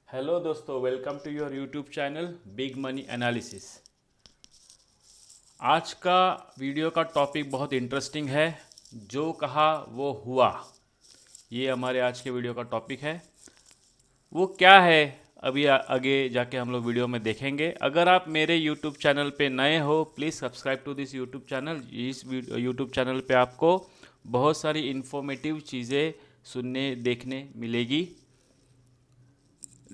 Hello दोस्तों, welcome to your YouTube channel Big Money Analysis. आज का वीडियो का टॉपिक बहुत इंटरेस्टिंग है। जो कहा वो हुआ, ये हमारे आज के वीडियो का टॉपिक है। वो क्या है अभी आगे जाके हम लोग वीडियो में देखेंगे। अगर आप मेरे यूट्यूब चैनल पे नए हो, please subscribe to this YouTube channel. इस यूट्यूब चैनल पे आपको बहुत सारी इन्फॉर्मेटिव चीज़ें सुनने देखने मिलेगी।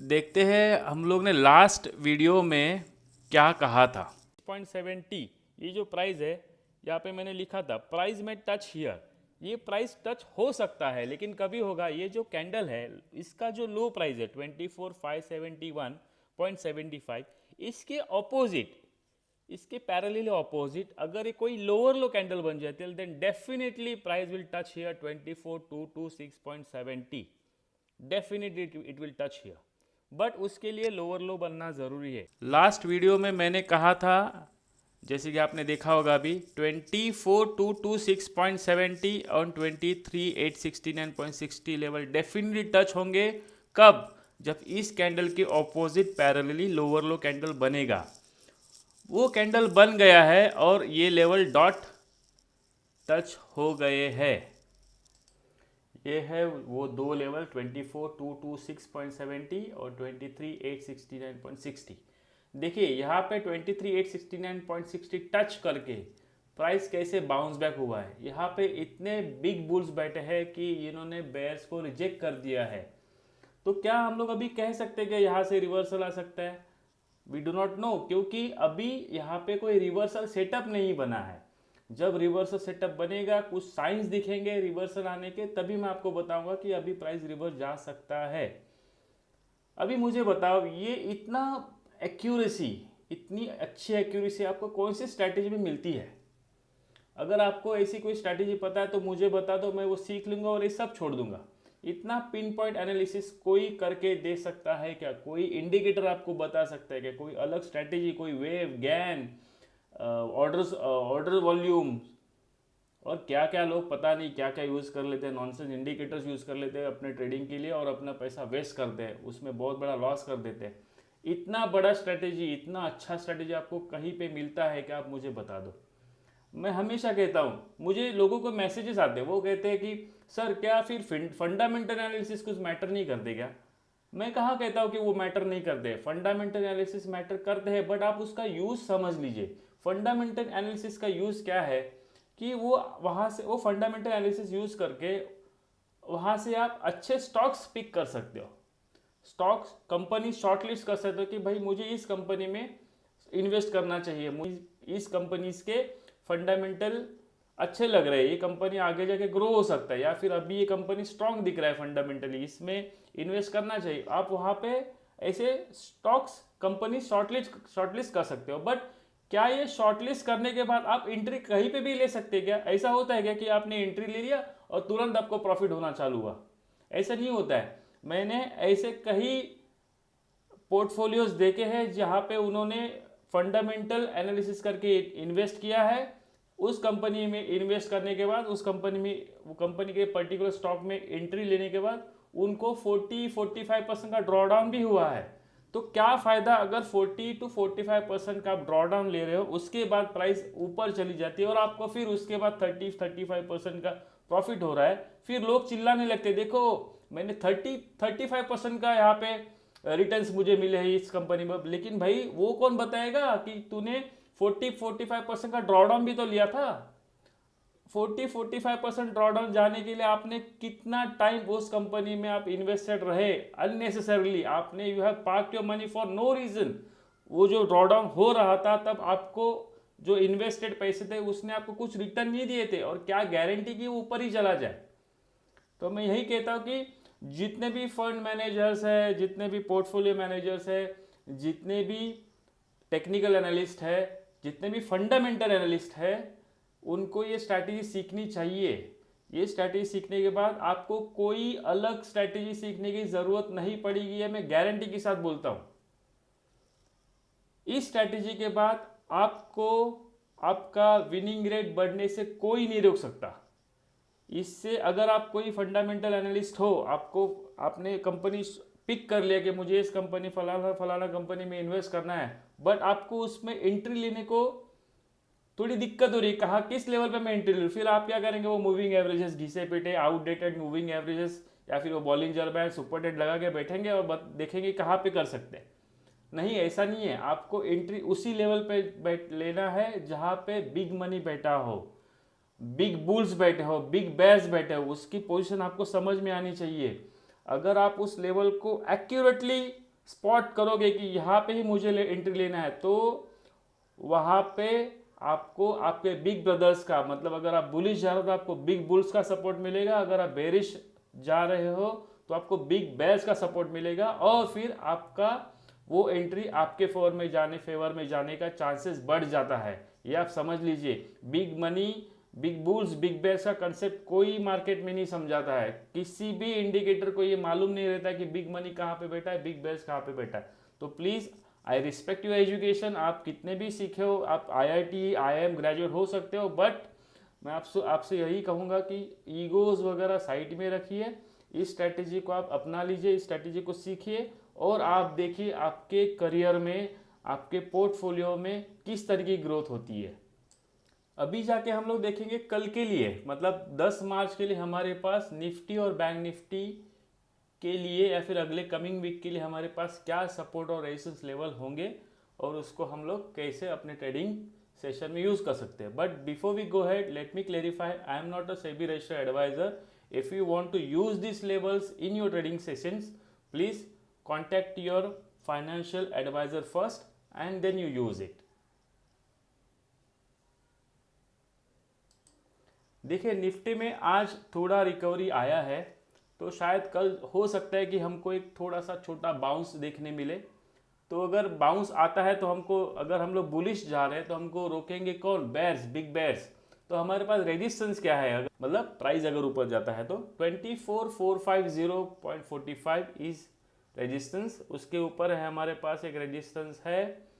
देखते हैं हम लोग ने लास्ट वीडियो में क्या कहा था। 6.70 ये जो प्राइस है, यहाँ पे मैंने लिखा था प्राइस में टच हियर। ये प्राइस टच हो सकता है लेकिन कभी होगा। ये जो कैंडल है, इसका जो लो प्राइस है 24,571.75, इसके ऑपोजिट, इसके पैरेलल ऑपोजिट अगर ये कोई लोअर लो कैंडल बन जाती है, then definitely price will touch here 24,226.70। Definitely it will touch here, but उसके लिए लोअर लो बनना ज़रूरी है। लास्ट वीडियो में मैंने कहा था, जैसे कि आपने देखा होगा अभी, 24,226.70 और 23,869.60 लेवल डेफिनेटली टच होंगे। कब? जब इस कैंडल के ऑपोजिट पैरेलली लोअर लो कैंडल बनेगा। वो कैंडल बन गया है और ये लेवल डॉट टच हो गए हैं। ये है वो दो लेवल 24,226.70 और 23,869.60। देखिए यहाँ पे 23,869.60 टच करके प्राइस कैसे बाउंस बैक हुआ है। यहाँ पे इतने बिग बुल्स बैठे हैं कि इन्होंने बेयर्स को रिजेक्ट कर दिया है। तो क्या हम लोग अभी कह सकते हैं कि यहाँ से रिवर्सल आ सकता है? वी डू नॉट नो, क्योंकि अभी यहाँ पे कोई रिवर्सल सेटअप नहीं बना है। जब रिवर्सल सेटअप बनेगा, कुछ साइंस दिखेंगे रिवर्सल आने के, तभी मैं आपको बताऊंगा कि अभी प्राइस रिवर्स जा सकता है। अभी मुझे बताओ, ये इतना एक्यूरेसी, इतनी अच्छी एक्यूरेसी आपको कौन सी स्ट्रैटेजी में मिलती है? अगर आपको ऐसी कोई स्ट्रैटेजी पता है तो मुझे बता दो, मैं वो सीख लूंगा और ये सब छोड़ दूंगा। इतना पिन पॉइंट एनालिसिस कोई करके दे सकता है क्या? कोई इंडिकेटर आपको बता सकता है क्या? कोई अलग स्ट्रैटेजी, कोई वेव, गैन, ऑर्डर वॉल्यूम और क्या क्या लोग पता नहीं क्या क्या यूज़ कर लेते हैं, नॉनसेंस इंडिकेटर्स यूज़ कर लेते हैं अपने ट्रेडिंग के लिए और अपना पैसा वेस्ट करते हैं, उसमें बहुत बड़ा लॉस कर देते हैं। इतना बड़ा स्ट्रैटेजी, इतना अच्छा स्ट्रैटेजी आपको कहीं पे मिलता है क्या? आप मुझे बता दो। मैं हमेशा कहता हूँ, मुझे लोगों को मैसेजेस आते हैं, वो कहते हैं कि सर क्या फिर फंडामेंटल एनालिसिस कुछ मैटर नहीं करते क्या? मैं कहाँ कहता हूँ कि वो मैटर नहीं करते। फंडामेंटल एनालिसिस मैटर करते हैं, बट आप उसका यूज़ समझ लीजिए। फंडामेंटल एनालिसिस का यूज़ क्या है कि वो वहाँ से, वो फंडामेंटल एनालिसिस यूज़ करके वहाँ से आप अच्छे स्टॉक्स पिक कर सकते हो। स्टॉक्स, कंपनी शॉर्टलिस्ट कर सकते हो कि भाई मुझे इस कंपनी में इन्वेस्ट करना चाहिए, मुझे इस कंपनी के फंडामेंटल अच्छे लग रहे हैं, ये कंपनी आगे जाके ग्रो हो सकता है, या फिर अभी ये कंपनी स्ट्रांग दिख रहा है फंडामेंटली, इसमें इन्वेस्ट करना चाहिए। आप वहाँ पे ऐसे स्टॉक्स, कंपनी शॉर्टलिस्ट कर सकते हो। बट क्या ये शॉर्टलिस्ट करने के बाद आप एंट्री कहीं पे भी ले सकते हैं क्या? ऐसा होता है क्या कि आपने एंट्री ले लिया और तुरंत आपको प्रॉफिट होना चालू हुआ? ऐसा नहीं होता है। मैंने ऐसे कई पोर्टफोलियोज देखे हैं जहाँ पे उन्होंने फंडामेंटल एनालिसिस करके इन्वेस्ट किया है। उस कंपनी में इन्वेस्ट करने के बाद, उस कंपनी में, वो कंपनी के पर्टिकुलर स्टॉक में एंट्री लेने के बाद उनको 40-45% का ड्रॉडाउन भी हुआ है। तो क्या फ़ायदा अगर 40-45% का आप ड्रॉडाउन ले रहे हो, उसके बाद प्राइस ऊपर चली जाती है और आपको फिर उसके बाद 30-35% का प्रॉफिट हो रहा है, फिर लोग चिल्लाने लगते, देखो मैंने 35% का यहाँ पे रिटर्न्स मुझे मिले हैं इस कंपनी में। लेकिन भाई वो कौन बताएगा कि तूने 40-45% का ड्रॉडाउन भी तो लिया था। 40-45% ड्रॉडाउन जाने के लिए आपने कितना टाइम उस कंपनी में आप इन्वेस्टेड रहे अननेसेसरली? आपने, you have park your money for no reason. वो जो ड्रॉडाउन हो रहा था तब आपको जो इन्वेस्टेड पैसे थे उसने आपको कुछ रिटर्न नहीं दिए थे, और क्या गारंटी कि वो ऊपर ही चला जाए? तो मैं यही कहता हूँ कि जितने भी फंड मैनेजर्स है, जितने भी पोर्टफोलियो मैनेजर्स है, जितने भी टेक्निकल एनालिस्ट है, जितने भी फंडामेंटल एनालिस्ट है, उनको ये स्ट्रैटेजी सीखनी चाहिए। ये स्ट्रैटेजी सीखने के बाद आपको कोई अलग स्ट्रैटेजी सीखने की ज़रूरत नहीं पड़ेगी, है मैं गारंटी के साथ बोलता हूँ। इस स्ट्रैटेजी के बाद आपको, आपका विनिंग रेट बढ़ने से कोई नहीं रोक सकता। इससे अगर आप कोई फंडामेंटल एनालिस्ट हो, आपको, आपने कंपनी पिक कर लिया कि मुझे इस कंपनी फलाना फलाना कंपनी में इन्वेस्ट करना है, बट आपको उसमें एंट्री लेने को थोड़ी दिक्कत हो रही है, कहाँ किस लेवल पे मैं एंट्री लूँ, फिर आप क्या करेंगे, वो मूविंग एवरेजेस घिसे पिटे आउटडेटेड मूविंग एवरेजेस या फिर वो बॉलिंजर बैंड सुपर डेट लगा के बैठेंगे और देखेंगे कहाँ पे कर सकते हैं। नहीं, ऐसा नहीं है, आपको एंट्री उसी लेवल पे लेना है जहाँ पे बिग मनी बैठा हो, बिग बुल्स बैठे हो, बिग बेयर्स बैठे हो, उसकी पोजीशन आपको समझ में आनी चाहिए। अगर आप उस लेवल को एक्यूरेटली स्पॉट करोगे कि यहाँ पे ही मुझे एंट्री लेना है, तो वहाँ पे आपको आपके बिग ब्रदर्स का, मतलब अगर आप बुलिश जा रहे हो तो आपको बिग बुल्स का सपोर्ट मिलेगा, अगर आप बेरिश जा रहे हो तो आपको बिग बेयर्स का सपोर्ट मिलेगा, और फिर आपका वो एंट्री आपके फेवर में जाने का चांसेस बढ़ जाता है। ये आप समझ लीजिए, big money, big bulls, big bears का कंसेप्ट कोई मार्केट में नहीं समझाता है, किसी भी इंडिकेटर को ये मालूम नहीं रहता कि बिग मनी कहाँ पे बैठा है, बिग बेयर्स कहाँ पे बैठा है। तो please, I respect your education, आप कितने भी सीखे हो, आप IIT IIM ग्रेजुएट हो सकते हो, बट मैं आपसे यही कहूँगा कि ईगोज वगैरह साइड में रखिए, इस स्ट्रैटेजी को आप अपना लीजिए, इस स्ट्रैटेजी को सीखिए, और आप देखिए आपके करियर में, आपके पोर्टफोलियो में किस तरह की ग्रोथ होती है। अभी जाके हम लोग देखेंगे कल के लिए, मतलब 10 मार्च के लिए हमारे पास निफ्टी और बैंक निफ्टी के लिए या फिर अगले कमिंग वीक के लिए हमारे पास क्या सपोर्ट और रेजिस्टेंस लेवल होंगे, और उसको हम लोग कैसे अपने ट्रेडिंग सेशन में यूज़ कर सकते हैं। But before we go head, let me clarify, I am not a SEBI registered adviser. If you want to use this levels in your trading sessions, please contact your financial adviser first and then you use it. देखिए, निफ्टी में आज थोड़ा recovery आया है, तो शायद कल हो सकता है कि हमको एक थोड़ा सा छोटा बाउंस देखने मिले। तो अगर बाउंस आता है तो हमको, अगर हम लोग बुलिश जा रहे हैं तो हमको रोकेंगे कौन, बेयर्स, बिग बेयर्स। तो हमारे पास रेजिस्टेंस क्या है, अगर मतलब प्राइस अगर ऊपर जाता है तो 24,450.45 इज रेजिस्टेंस। उसके ऊपर है हमारे पास एक रेजिस्टेंस है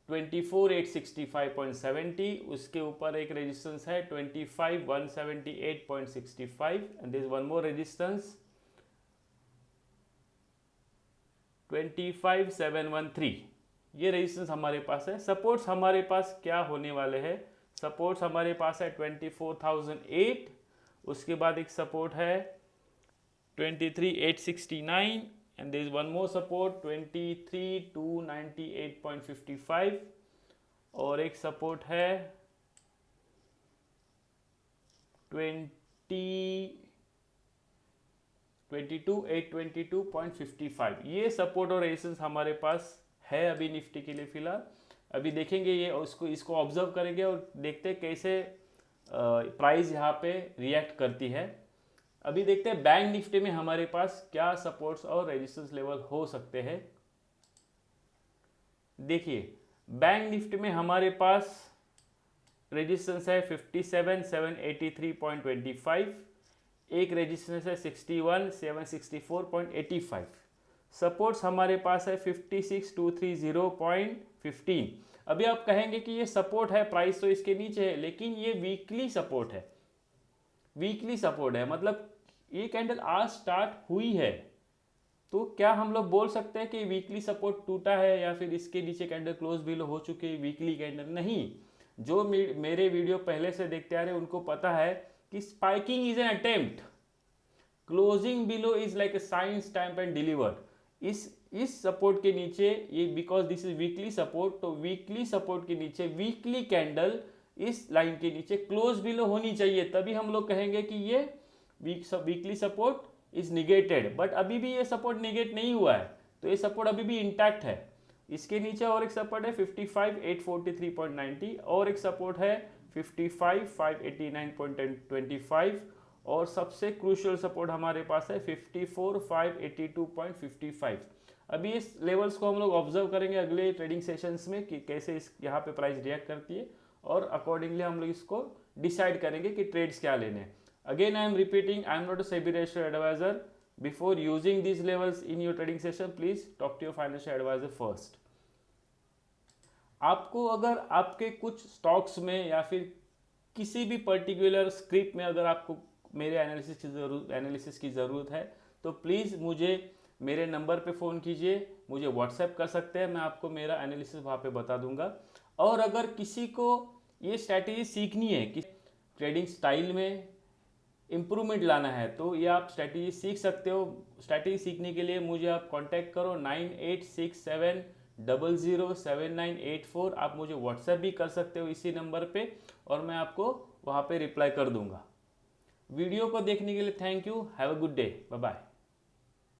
24,865.70, उसके ऊपर एक रेजिस्टेंस है 25,178.65 and this one more resistance 25,713। ये रेजिस्टेंस हमारे पास है। सपोर्ट्स हमारे पास क्या होने वाले हैं, सपोर्ट्स हमारे पास है 24,008, उसके बाद एक सपोर्ट है 23,869 and there is one more support 23,298.55 और एक सपोर्ट है 22,822.55। ये सपोर्ट और रेजिस्टेंस हमारे पास है अभी निफ्टी के लिए फिलहाल। अभी देखेंगे ये, इसको ऑब्जर्व करेंगे और देखते हैं कैसे प्राइस यहाँ पे रिएक्ट करती है। अभी देखते हैं बैंक निफ्टी में हमारे पास क्या सपोर्ट्स और रेजिस्टेंस लेवल हो सकते हैं। देखिए, बैंक निफ्टी में हमारे पास रेजिस्टेंस है 57,783.25, एक रेजिस्टेंस है 61,764.85, सपोर्ट्स हमारे पास है 56,230.15। अभी आप कहेंगे कि ये सपोर्ट है, प्राइस तो इसके नीचे है, लेकिन ये वीकली सपोर्ट है, वीकली सपोर्ट है, मतलब ये कैंडल आज स्टार्ट हुई है, तो क्या हम लोग बोल सकते हैं कि वीकली सपोर्ट टूटा है या फिर इसके नीचे कैंडल क्लोज बिलो हो चुकी है वीकली कैंडल? नहीं, जो मेरे वीडियो पहले से देखते आ रहे हैं उनको पता है कि spiking is an attempt, closing below is like a sign, stamp and delivered. इस सपोर्ट के नीचे ये, because this is weekly support, तो वीकली सपोर्ट के नीचे वीकली कैंडल इस लाइन के नीचे क्लोज बिलो होनी चाहिए, तभी हम लोग कहेंगे कि ये weekly support is negated. But अभी भी ये सपोर्ट निगेट नहीं हुआ है, तो ये सपोर्ट अभी भी इंटैक्ट है। इसके नीचे और एक सपोर्ट है 55,843.90 और एक सपोर्ट है 55,589.25 और सबसे क्रूशियल सपोर्ट हमारे पास है 54,582.55। अभी इस लेवल्स को हम लोग ऑब्जर्व करेंगे अगले ट्रेडिंग सेशंस में कि कैसे इस यहाँ पे प्राइस रिएक्ट करती है, और अकॉर्डिंगली हम लोग इसको डिसाइड करेंगे कि ट्रेड्स क्या लेने हैं। Again, I am repeating, I am not a SEBI registered advisor. Before using these levels in your trading session, please talk to your financial advisor first. आपको अगर आपके कुछ स्टॉक्स में या फिर किसी भी पर्टिकुलर स्क्रिप्ट में अगर आपको मेरे एनालिसिस की ज़रूरत है, तो प्लीज़ मुझे मेरे नंबर पे फ़ोन कीजिए, मुझे व्हाट्सएप कर सकते हैं, मैं आपको मेरा एनालिसिस वहाँ पे बता दूंगा। और अगर किसी को ये स्ट्रैटेजी सीखनी है कि ट्रेडिंग स्टाइल में इम्प्रूवमेंट लाना है, तो ये आप स्ट्रैटेजी सीख सकते हो। स्ट्रैटेजी सीखने के लिए मुझे आप कांटेक्ट करो 9867007984। आप मुझे व्हाट्सएप भी कर सकते हो इसी नंबर पे, और मैं आपको वहाँ पे रिप्लाई कर दूंगा। वीडियो को देखने के लिए thank you. Have a good day. Bye bye.